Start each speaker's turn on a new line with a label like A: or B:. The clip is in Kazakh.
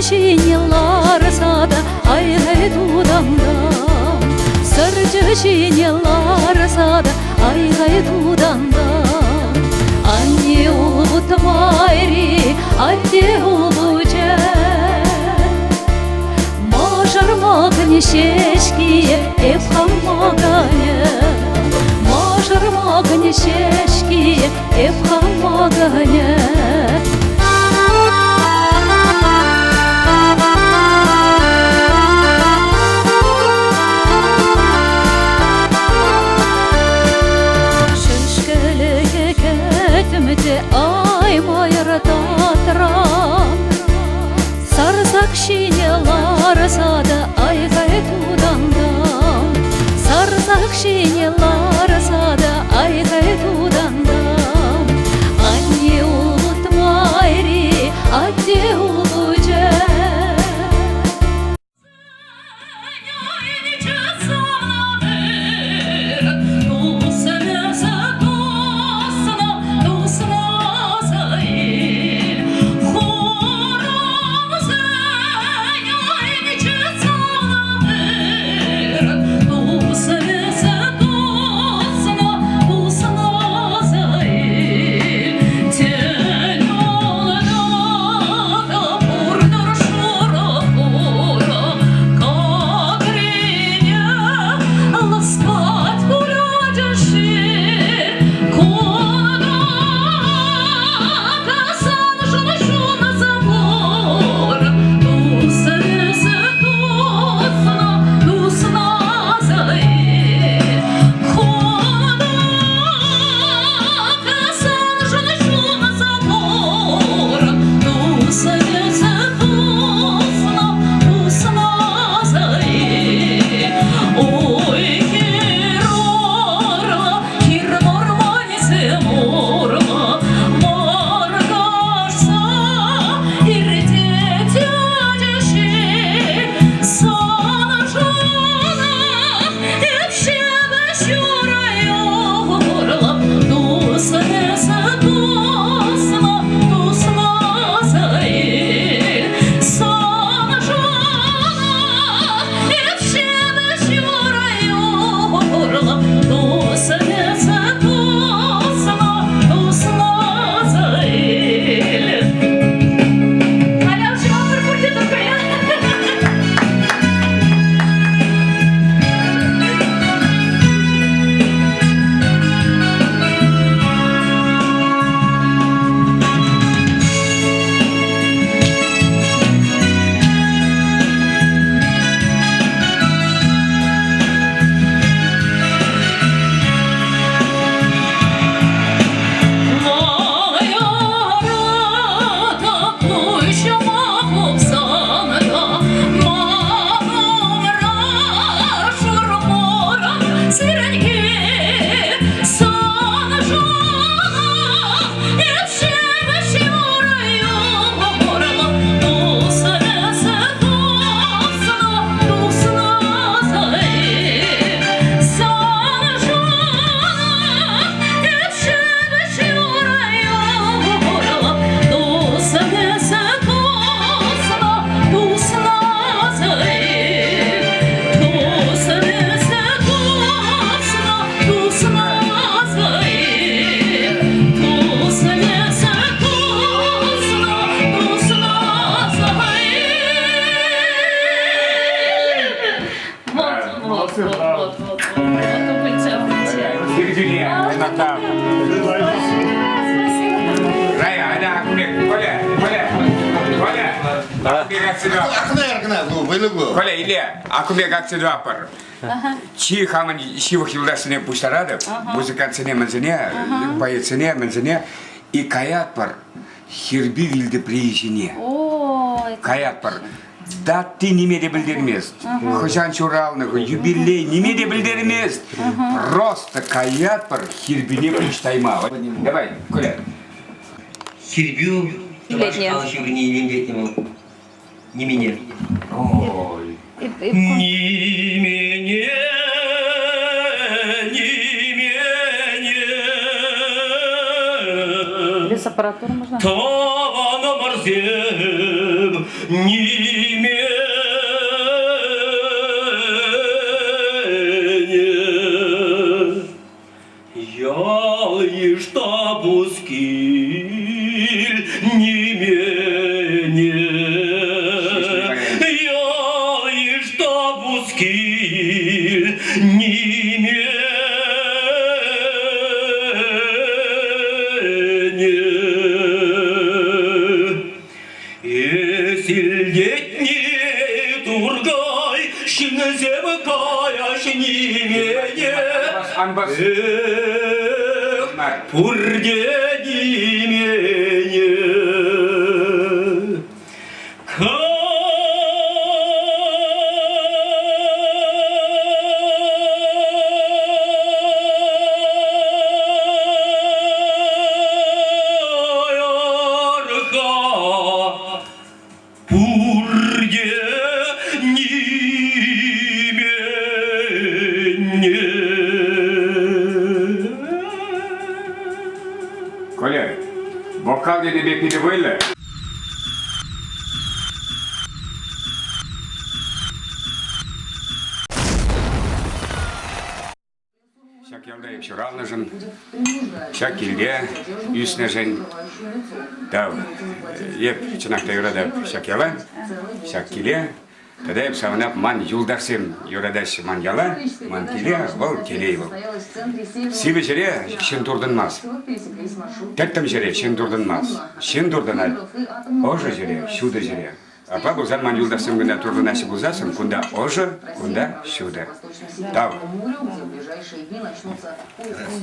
A: Сырчышинелар сада айгай тудандам, сырчышинелар сада айгай тудандам. Анне улут майри, анне улуче, мажармагын шешкие эпхаммагане, мажармагын шешкие эпхаммагане. Ай майыр татрам, сарсак шинелар сада айгай тудандам, сарсак шинелар сада айгай тудандам. Анне улут майри, анне улуче.
B: Raya, ada aku ni. Boleh, boleh. Boleh. Aku dia kat sebelah.
C: Аркана, ну, вылегу.
B: Boleh, Ilya. Aku dia kat sebelah par. Ci haman сивых юлдасыне пуштарады, музыкантсыне мынсыне, поэтсыне мынсыне и каят пар хирби вилде приезине. Каят пар датты неме де білдермес. Хожан Чуралныгы юбилей неме де білдермес. Просто каят бір хирбине күштайма. Давай, Коля.
C: Хирбю,
A: Летняя.
C: летнему. Не меня.
B: Ой.
C: Не меня, не меня.
A: Без аппаратуры можно?
C: Тавана морзем, не меня. Я и штабускиль, не меня. Я и штабускиль, не меня. Есіл етне тургай, шинзем кая шинемене.
B: Анбас.
C: Пурде немене. Пурде немене.
B: Коля, бокал dedi bekledi böyle. Şak yalda hep şuralnıжын, şak kilge, üstnежын. Да, еп чынакта юрада şak yala, şak kile. Тогда hep savunap man yuldarsem yuradаш man yala, man kile, bol keley bol. Sivi jere şin durdunmaz. Тәттім жере, шен дұрдынмаз. Шен дұрдынай, ожы жере, шуды жере. Апа бұлзан ман юлдасым күнда тұрдын әші бұлзасым, күнда ожы, күнда шуды. Тау.